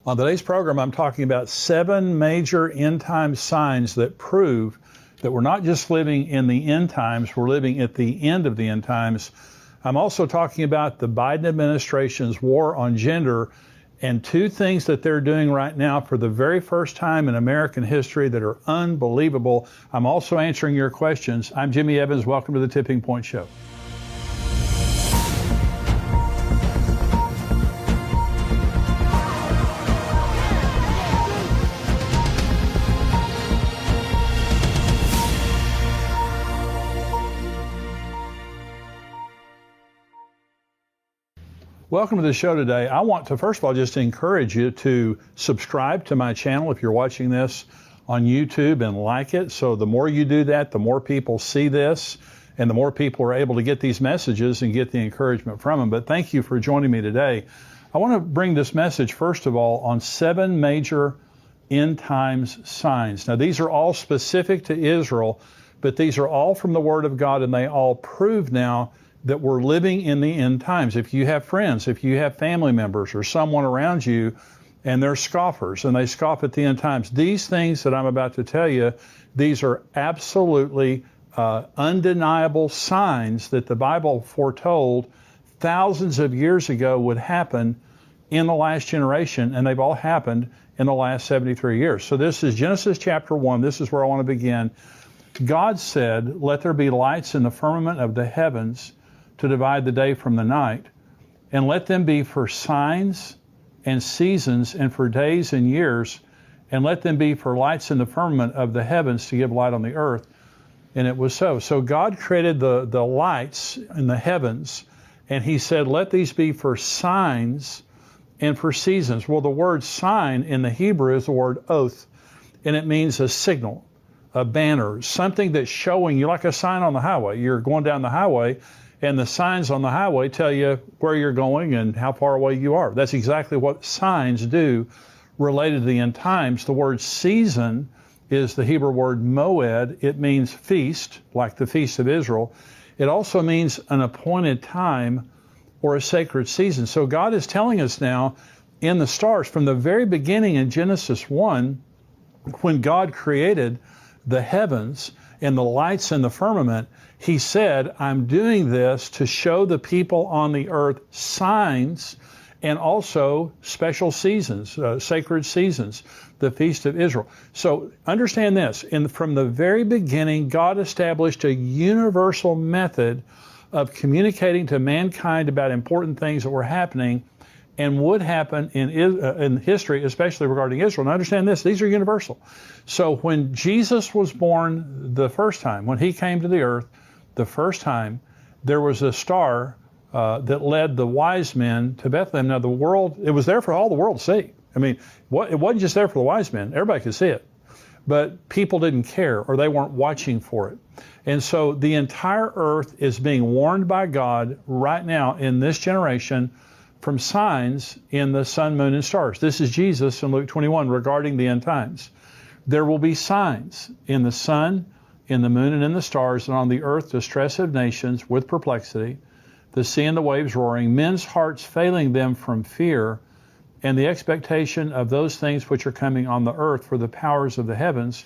On today's program, I'm talking about 7 major end-time signs that prove that we're not just living in the end times, we're living at the end of the end times. I'm also talking about the Biden administration's war on gender and 2 things that they're doing right now for the very first time in American history that are unbelievable. I'm also answering your questions. I'm Jimmy Evans. Welcome to the Tipping Point Show. Welcome to the show today. I want to, first of all, just encourage you to subscribe to my channel if you're watching this on YouTube and like it. So the more you do that, the more people see this and the more people are able to get these messages and get the encouragement from them. But thank you for joining me today. I want to bring this message, first of all, on 7 major end times signs. Now, these are all specific to Israel, but these are all from the Word of God, and they all prove now that we're living in the end times. If you have friends, if you have family members or someone around you and they're scoffers and they scoff at the end times, these things that I'm about to tell you, these are absolutely undeniable signs that the Bible foretold thousands of years ago would happen in the last generation, and they've all happened in the last 73 years. So this is Genesis chapter 1. This is where I want to begin. God said, "Let there be lights in the firmament of the heavens to divide the day from the night, and let them be for signs and seasons and for days and years, and let them be for lights in the firmament of the heavens to give light on the earth." And it was so. So God created the lights in the heavens, and he said, let these be for signs and for seasons. Well, the word sign in the Hebrew is the word oath, and it means a signal, a banner, something that's showing you, like a sign on the highway. You're going down the highway, and the signs on the highway tell you where you're going and how far away you are. That's exactly what signs do related to the end times. The word season is the Hebrew word moed. It means feast, like the Feast of Israel. It also means an appointed time or a sacred season. So God is telling us now in the stars, from the very beginning in Genesis 1, when God created the heavens and the lights in the firmament, he said, I'm doing this to show the people on the earth signs and also special seasons, sacred seasons, the Feast of Israel. So understand this, from the very beginning, God established a universal method of communicating to mankind about important things that were happening and would happen in history, especially regarding Israel. And understand this, these are universal. So when Jesus was born the first time, when he came to the earth the first time, there was a star that led the wise men to Bethlehem. Now it was there for all the world to see. I mean, it wasn't just there for the wise men. Everybody could see it. But people didn't care, or they weren't watching for it. And so the entire earth is being warned by God right now in this generation from signs in the sun, moon, and stars. This is Jesus in Luke 21 regarding the end times. There will be signs in the sun, in the moon, and in the stars, and on the earth distress of nations with perplexity, the sea and the waves roaring, men's hearts failing them from fear, and the expectation of those things which are coming on the earth, for the powers of the heavens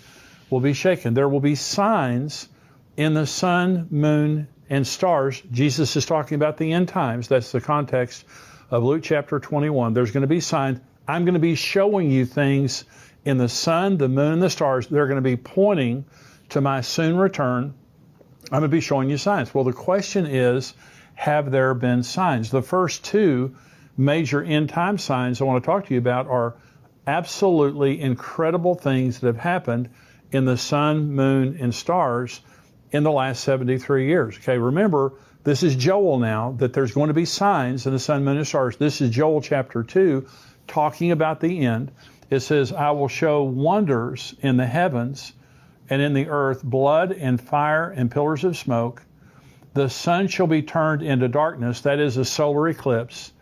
will be shaken. There will be signs in the sun, moon, and stars. Jesus is talking about the end times. That's the context of Luke chapter 21. There's going to be signs. I'm going to be showing you things in the sun, the moon, and the stars. They're going to be pointing to my soon return. I'm going to be showing you signs. Well, the question is, have there been signs? The first 2 major end time signs I want to talk to you about are absolutely incredible things that have happened in the sun, moon, and stars in the last 73 years. Okay, remember, this is Joel now, that there's going to be signs in the sun, moon, and stars. This is Joel chapter 2, talking about the end. It says, I will show wonders in the heavens and in the earth, blood and fire and pillars of smoke. The sun shall be turned into darkness, that is a solar eclipse,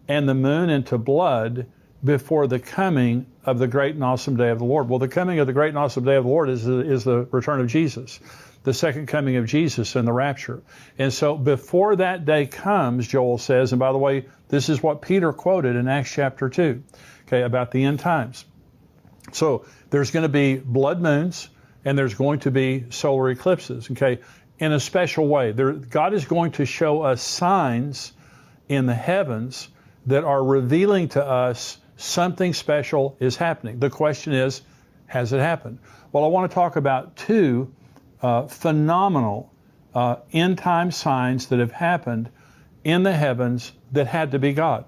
and the moon into blood before the coming of the great and awesome day of the Lord. Well, the coming of the great and awesome day of the Lord is the return of Jesus, the second coming of Jesus and the rapture. And so before that day comes, Joel says, and by the way, This is what Peter quoted in Acts chapter 2, okay, about the end times. So there's going to be blood moons and there's going to be solar eclipses, okay, in a special way. God is going to show us signs in the heavens that are revealing to us something special is happening. The question is, has it happened? Well, I want to talk about two phenomenal end time signs that have happened in the heavens that had to be God.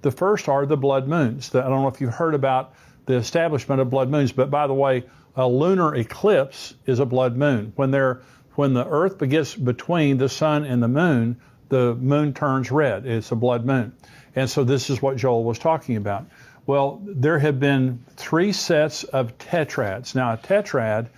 The first are the blood moons. I don't know if you've heard about the establishment of blood moons, but by the way, a lunar eclipse is a blood moon. When the Earth gets between the sun and the moon turns red. It's a blood moon. And so this is what Joel was talking about. Well, there have been 3 sets of tetrads. Now, a tetrad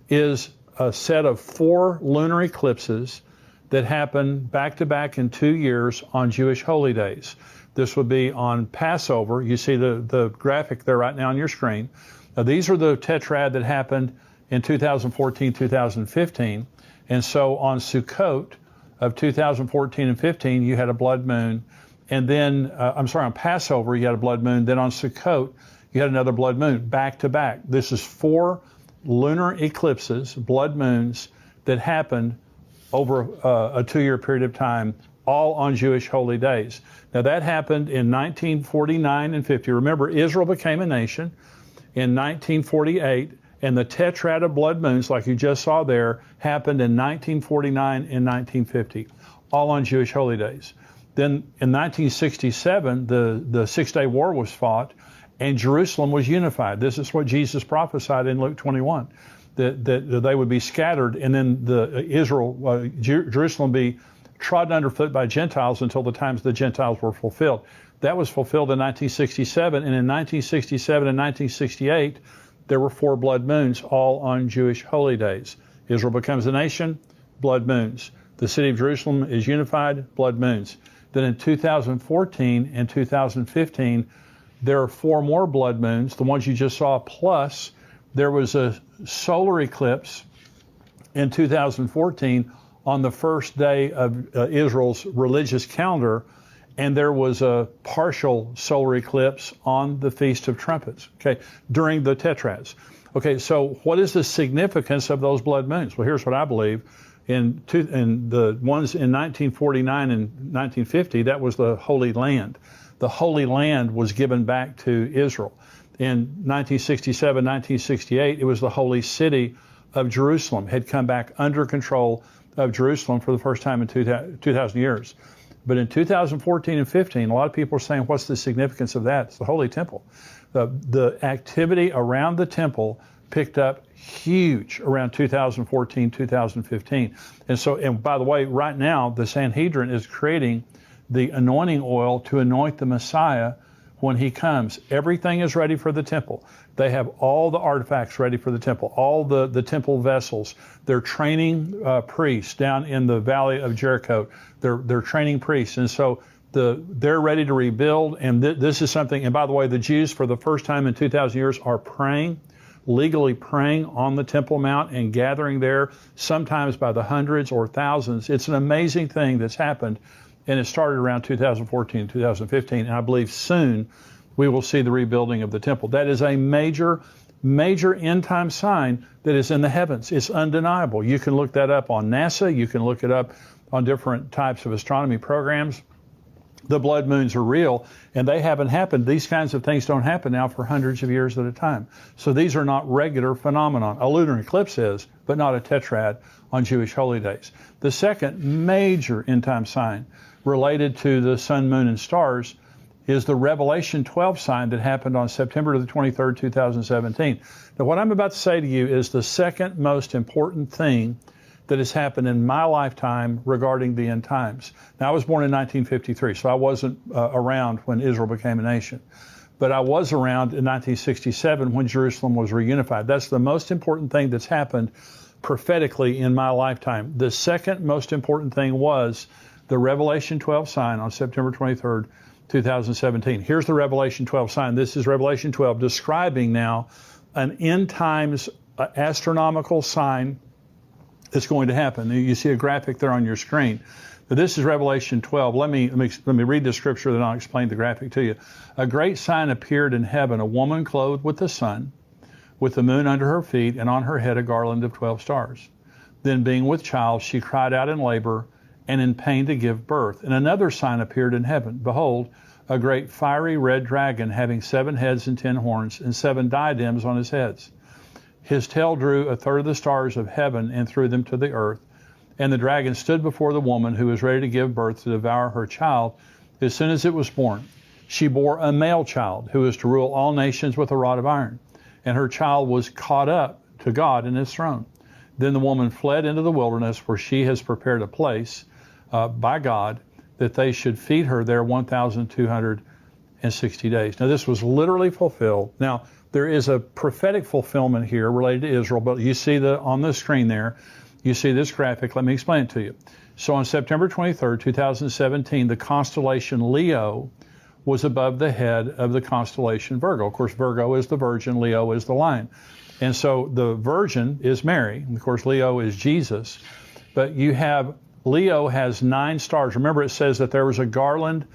is a set of 4 lunar eclipses that happen back to back in 2 years on Jewish holy days. This would be on Passover. You see the graphic there right now on your screen. Now, these are the tetrad that happened in 2014, 2015. And so on Sukkot of 2014 and 15, you had a blood moon. And then, on Passover, you had a blood moon. Then on Sukkot, you had another blood moon, back to back. This is 4 lunar eclipses, blood moons, that happened over a 2-year period of time, all on Jewish holy days. Now, that happened in 1949 and 50. Remember, Israel became a nation in 1948, and the tetrad of blood moons, like you just saw there, happened in 1949 and 1950, all on Jewish holy days. Then in 1967, the Six-Day War was fought, and Jerusalem was unified. This is what Jesus prophesied in Luke 21, that they would be scattered, and then Jerusalem be trodden underfoot by Gentiles until the times of the Gentiles were fulfilled. That was fulfilled in 1967, and in 1967 and 1968, there were 4 blood moons, all on Jewish holy days. Israel becomes a nation, blood moons. The city of Jerusalem is unified, blood moons. Then in 2014 and 2015, there are 4 more blood moons, the ones you just saw, plus there was a solar eclipse in 2014 on the first day of Israel's religious calendar, and there was a partial solar eclipse on the Feast of Trumpets, okay, during the tetrads. Okay, so what is the significance of those blood moons? Well, here's what I believe. In the ones in 1949 and 1950, that was the Holy Land. The Holy Land was given back to Israel. In 1967, 1968, it was the Holy City of Jerusalem, had come back under control of Jerusalem for the first time in 2,000 years. But in 2014 and 15, a lot of people are saying, what's the significance of that? It's the Holy Temple. The activity around the temple picked up huge around 2014, 2015. And by the way, right now, the Sanhedrin is creating the anointing oil to anoint the Messiah when he comes. Everything is ready for the temple. They have all the artifacts ready for the temple, all the temple vessels. They're training priests down in the valley of Jericho. They're training priests. And so they're ready to rebuild. And this is something, and by the way, the Jews for the first time in 2,000 years are praying, legally praying on the Temple Mount and gathering there, sometimes by the hundreds or thousands. It's an amazing thing that's happened, and it started around 2014, 2015, and I believe soon we will see the rebuilding of the temple. That is a major, major end-time sign that is in the heavens. It's undeniable. You can look that up on NASA. You can look it up on different types of astronomy programs. The blood moons are real, and they haven't happened. These kinds of things don't happen now for hundreds of years at a time. So these are not regular phenomenon. A lunar eclipse is, but not a tetrad on Jewish holy days. The second major end-time sign related to the sun, moon, and stars is the Revelation 12 sign that happened on September the 23rd, 2017. Now, what I'm about to say to you is the second most important thing that has happened in my lifetime regarding the end times. Now, I was born in 1953, so I wasn't around when Israel became a nation. But I was around in 1967 when Jerusalem was reunified. That's the most important thing that's happened prophetically in my lifetime. The second most important thing was the Revelation 12 sign on September 23rd, 2017. Here's the Revelation 12 sign. This is Revelation 12 describing now an end times astronomical sign that's going to happen. You see a graphic there on your screen. This is Revelation 12. Let me read the scripture, then I'll explain the graphic to you. A great sign appeared in heaven, a woman clothed with the sun, with the moon under her feet, and on her head a garland of 12 stars. Then being with child, she cried out in labor and in pain to give birth. And another sign appeared in heaven. Behold, a great fiery red dragon, having 7 heads and 10 horns, and 7 diadems on his heads. His tail drew a third of the stars of heaven and threw them to the earth. And the dragon stood before the woman who was ready to give birth to devour her child as soon as it was born. She bore a male child who is to rule all nations with a rod of iron. And her child was caught up to God and his throne. Then the woman fled into the wilderness, where she has prepared a place by God, that they should feed her there 1,260 days. Now, this was literally fulfilled. Now, there is a prophetic fulfillment here related to Israel, but you see on the screen there, you see this graphic. Let me explain it to you. So on September 23rd, 2017, the constellation Leo was above the head of the constellation Virgo. Of course, Virgo is the Virgin, Leo is the Lion. And so the Virgin is Mary, and of course Leo is Jesus. But you have, Leo has 9 stars. Remember, it says that there was a garland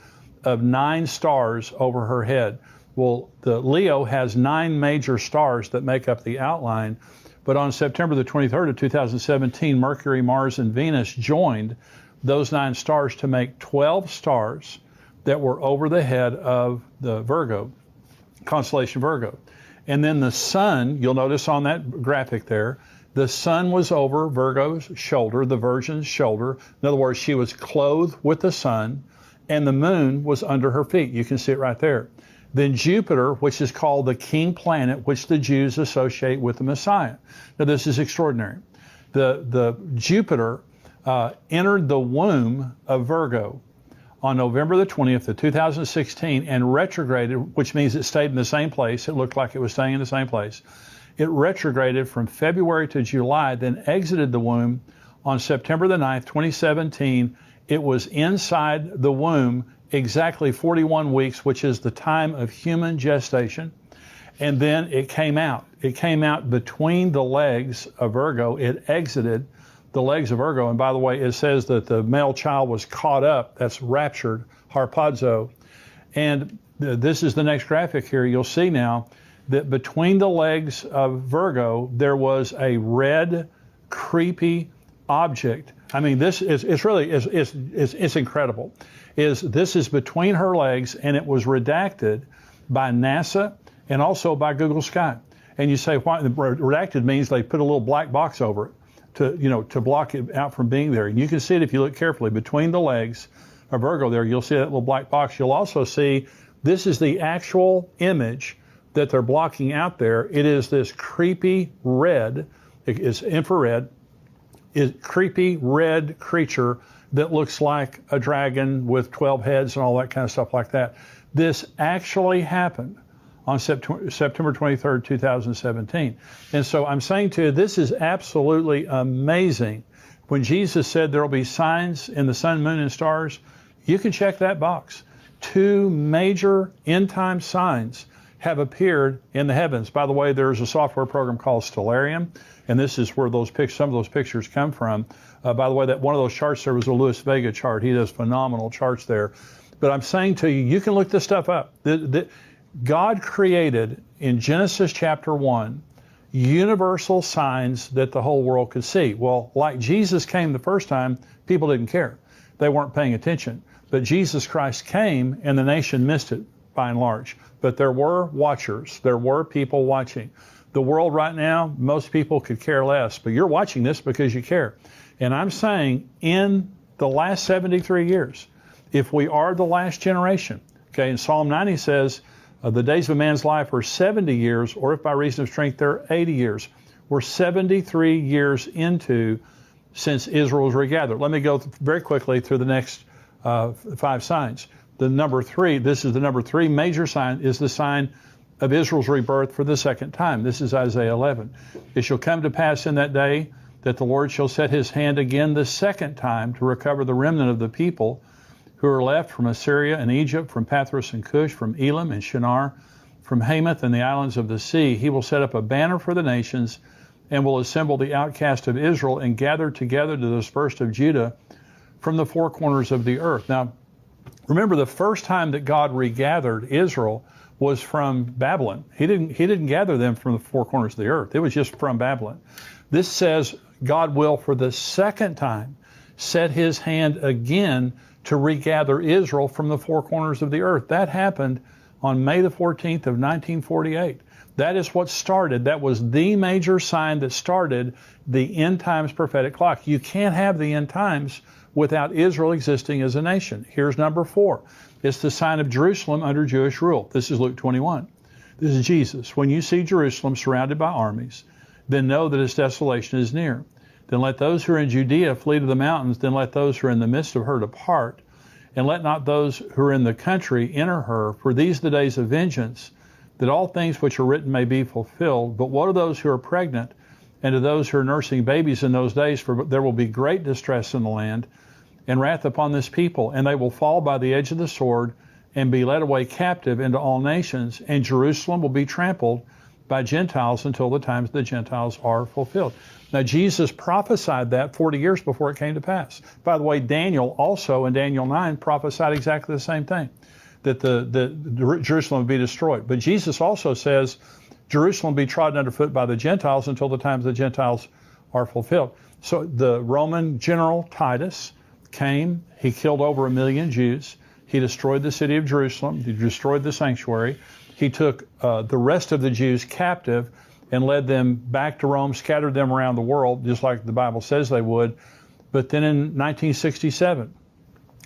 of 9 stars over her head. Well, the Leo has 9 major stars that make up the outline. But on September the 23rd of 2017, Mercury, Mars, and Venus joined those 9 stars to make 12 stars that were over the head of the Virgo, constellation Virgo. And then the sun, you'll notice on that graphic there, the sun was over Virgo's shoulder, the Virgin's shoulder. In other words, she was clothed with the sun, and the moon was under her feet. You can see it right there. Then Jupiter, which is called the king planet, which the Jews associate with the Messiah. Now, this is extraordinary. The Jupiter entered the womb of Virgo on November the 20th of 2016 and retrograded, which means it stayed in the same place. It looked like it was staying in the same place. It retrograded from February to July, then exited the womb on September the 9th, 2017. It was inside the womb exactly 41 weeks, which is the time of human gestation. And then it came out. It came out between the legs of Virgo. It exited the legs of Virgo. And by the way, it says that the male child was caught up. That's raptured, harpazo. And this is the next graphic here. You'll see now that between the legs of Virgo, there was a red, creepy object. I mean, this is, it's incredible. This is between her legs, and it was redacted by NASA and also by Google Sky. And you say, why? Redacted means they put a little black box over it to block it out from being there. And you can see it if you look carefully between the legs of Virgo there. You'll see that little black box. You'll also see this is the actual image that they're blocking out there. It is this creepy red, it is infrared, creepy red creature that looks like a dragon with 12 heads and all that kind of stuff like that. This actually happened on September 23rd, 2017. And so I'm saying to you, this is absolutely amazing. When Jesus said there will be signs in the sun, moon, and stars, you can check that box. 2 major end-time signs have appeared in the heavens. By the way, there's a software program called Stellarium, and this is where some of those pictures come from. By the way, that one of those charts there was a Louis Vega chart. He does phenomenal charts there. But I'm saying to you, you can look this stuff up. God created in Genesis chapter 1 universal signs that the whole world could see. Well, like Jesus came the first time, people didn't care. They weren't paying attention. But Jesus Christ came, and the nation missed it by and large. But there were watchers. There were people watching. The world right now, most people could care less, but you're watching this because you care. And I'm saying in the last 73 years, if we are the last generation, okay, in Psalm 90 says, the days of a man's life are 70 years, or if by reason of strength, they're 80 years. We're 73 years into since Israel was regathered. Let me go very quickly through the next 5 signs. The number 3, this is the number 3 major sign, is the sign of Israel's rebirth for the second time. This is Isaiah 11. It shall come to pass in that day that the Lord shall set his hand again the second time to recover the remnant of the people who are left from Assyria and Egypt, from Pathros and Cush, from Elam and Shinar, from Hamath and the islands of the sea. He will set up a banner for the nations and will assemble the outcast of Israel and gather together the dispersed of Judah from the four corners of the earth. Now, remember, the first time that God regathered Israel was from Babylon. He didn't gather them from the four corners of the earth. It was just from Babylon. This says God will, for the second time, set his hand again to regather Israel from the four corners of the earth. That happened on May the 14th of 1948. That is what started. That was the major sign that started the end times prophetic clock. You can't have the end times without Israel existing as a nation. Here's number 4. It's the sign of Jerusalem under Jewish rule. This is Luke 21. This is Jesus. When you see Jerusalem surrounded by armies, then know that its desolation is near. Then let those who are in Judea flee to the mountains. Then let those who are in the midst of her depart. And let not those who are in the country enter her. For these are the days of vengeance, that all things which are written may be fulfilled. But woe to those who are pregnant, and to those who are nursing babies in those days, for there will be great distress in the land, and wrath upon this people, and they will fall by the edge of the sword, and be led away captive into all nations, and Jerusalem will be trampled by Gentiles until the times of the Gentiles are fulfilled. Now, Jesus prophesied that 40 years before it came to pass. By the way, Daniel also in Daniel 9 prophesied exactly the same thing, that the Jerusalem would be destroyed. But Jesus also says Jerusalem will be trodden underfoot by the Gentiles until the times of the Gentiles are fulfilled. So the Roman general Titus came, he killed over 1 million Jews. He destroyed the city of Jerusalem. He destroyed the sanctuary. He took the rest of the Jews captive and led them back to Rome, scattered them around the world, just like the Bible says they would. But then in 1967,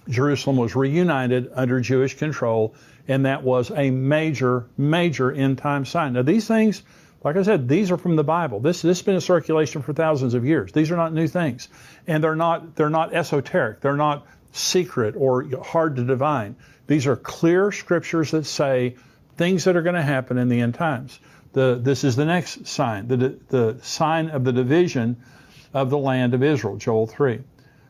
Jerusalem was reunited under Jewish control, and that was a major, major end-time sign. Now, these things, like I said, these are from the Bible. This has been in circulation for thousands of years. These are not new things, and they're not esoteric. They're not secret or hard to divine. These are clear scriptures that say things that are going to happen in the end times. This is the next sign, the sign of the division of the land of Israel, Joel 3.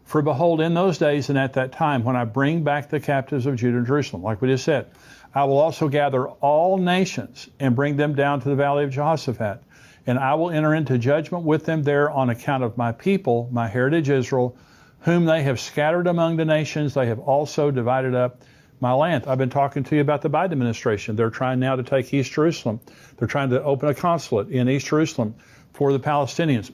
For behold, in those days and at that time, when I bring back the captives of Judah and Jerusalem, like we just said, I will also gather all nations and bring them down to the valley of Jehoshaphat. And I will enter into judgment with them there on account of my people, my heritage Israel, whom they have scattered among the nations. They have also divided up my land. I've been talking to you about the Biden administration. They're trying now to take East Jerusalem. They're trying to open a consulate in East Jerusalem for the Palestinians,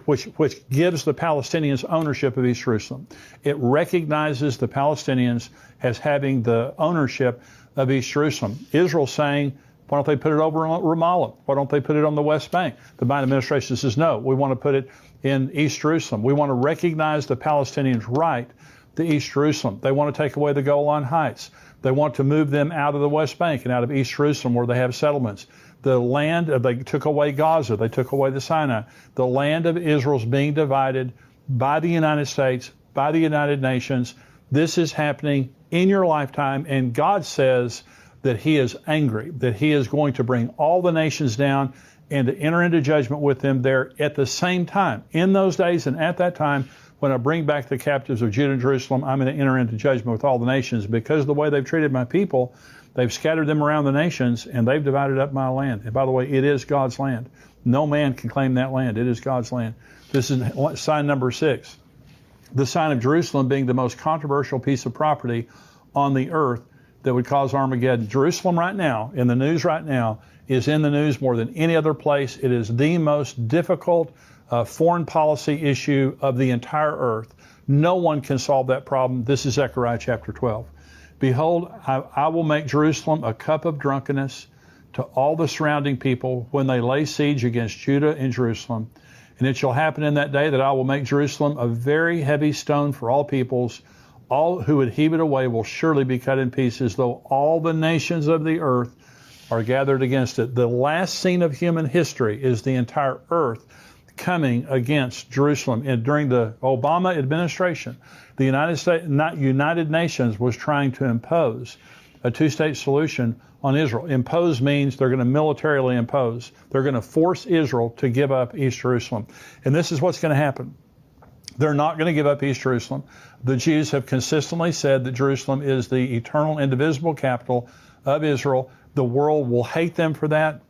which gives the Palestinians ownership of East Jerusalem. It recognizes the Palestinians as having the ownership of East Jerusalem. Israel's saying, why don't they put it over in Ramallah? Why don't they put it on the West Bank? The Biden administration says, no, we want to put it in East Jerusalem. We want to recognize the Palestinians' right to East Jerusalem. They want to take away the Golan Heights. They want to move them out of the West Bank and out of East Jerusalem where they have settlements. The land, they took away Gaza. They took away the Sinai. The land of Israel is being divided by the United States, by the United Nations. This is happening in your lifetime, and God says that he is angry, that he is going to bring all the nations down and to enter into judgment with them there at the same time. In those days and at that time, when I bring back the captives of Judah and Jerusalem, I'm going to enter into judgment with all the nations because of the way they've treated my people. They've scattered them around the nations, and they've divided up my land. And by the way, it is God's land. No man can claim that land. It is God's land. This is sign number 6. The sign of Jerusalem being the most controversial piece of property on the earth that would cause Armageddon. Jerusalem right now, in the news right now, is in the news more than any other place. It is the most difficult foreign policy issue of the entire earth. No one can solve that problem. This is Zechariah chapter 12. Behold, I will make Jerusalem a cup of drunkenness to all the surrounding people when they lay siege against Judah and Jerusalem. And it shall happen in that day that I will make Jerusalem a very heavy stone for all peoples. All who would heave it away will surely be cut in pieces, though all the nations of the earth are gathered against it. The last scene of human history is the entire earth coming against Jerusalem. And during the Obama administration, the United Nations was trying to impose a two-state solution on Israel. Impose means they're going to militarily impose. They're going to force Israel to give up East Jerusalem. And this is what's going to happen. They're not going to give up East Jerusalem. The Jews have consistently said that Jerusalem is the eternal, indivisible capital of Israel. The world will hate them for that.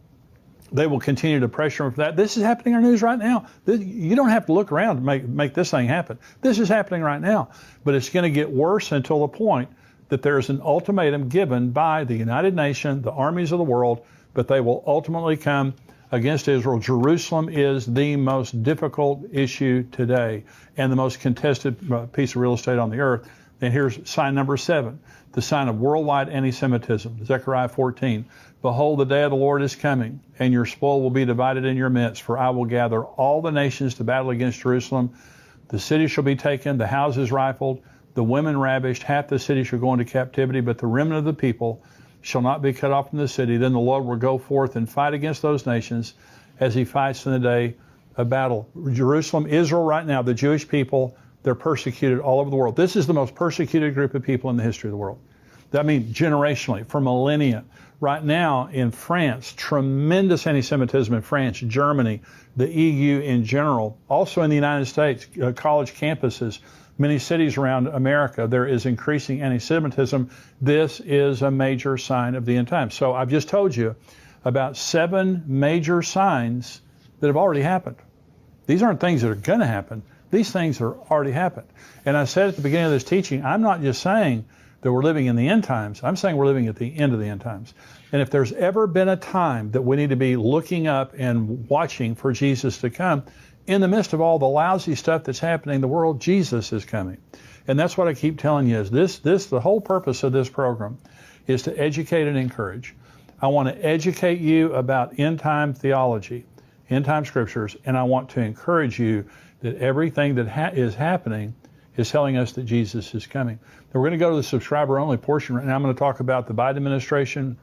They will continue to pressure him for that. This is happening in our news right now. You don't have to look around to make this thing happen. This is happening right now. But it's going to get worse until the point that there's an ultimatum given by the United Nations, the armies of the world, but they will ultimately come against Israel. Jerusalem is the most difficult issue today and the most contested piece of real estate on the earth. And here's sign number 7, the sign of worldwide anti-Semitism. Zechariah 14. Behold, the day of the Lord is coming, and your spoil will be divided in your midst, for I will gather all the nations to battle against Jerusalem. The city shall be taken, the houses rifled, the women ravished, half the city shall go into captivity, but the remnant of the people shall not be cut off from the city. Then the Lord will go forth and fight against those nations as he fights in the day of battle. Jerusalem, Israel right now, the Jewish people, they're persecuted all over the world. This is the most persecuted group of people in the history of the world. I mean, generationally, for millennia. Right now in France, tremendous anti-Semitism in France, Germany, the EU in general, also in the United States, college campuses, many cities around America, there is increasing anti-Semitism. This is a major sign of the end times. So I've just told you about 7 major signs that have already happened. These aren't things that are going to happen. These things are already happened. And I said at the beginning of this teaching, I'm not just saying that we're living in the end times. I'm saying we're living at the end of the end times. And if there's ever been a time that we need to be looking up and watching for Jesus to come, in the midst of all the lousy stuff that's happening in the world, Jesus is coming. And that's what I keep telling you is the whole purpose of this program is to educate and encourage. I want to educate you about end time theology, end time scriptures, and I want to encourage you that everything that is happening is telling us that Jesus is coming. Now, we're going to go to the subscriber only portion right now. I'm going to talk about the Biden administration,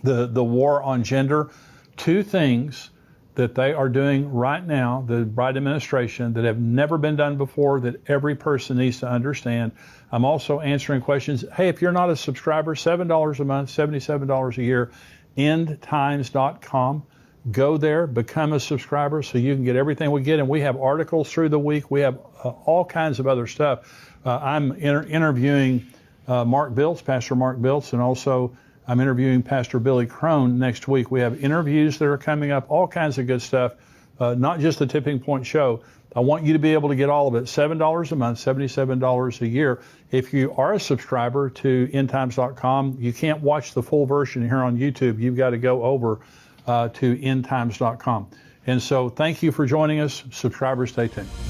the war on gender, 2 things that they are doing right now, the Biden administration, that have never been done before, that every person needs to understand. I'm also answering questions. Hey, if you're not a subscriber, $7 a month, $77 a year, endtimes.com. Go there, become a subscriber so you can get everything we get. And we have articles through the week. We have all kinds of other stuff. I'm interviewing Mark Biltz, Pastor Mark Biltz, and also I'm interviewing Pastor Billy Crone next week. We have interviews that are coming up, all kinds of good stuff, not just the Tipping Point Show. I want you to be able to get all of it. $7 a month, $77 a year. If you are a subscriber to endtimes.com, you can't watch the full version here on YouTube. You've got to go over to endtimes.com. And so thank you for joining us. Subscribers, stay tuned.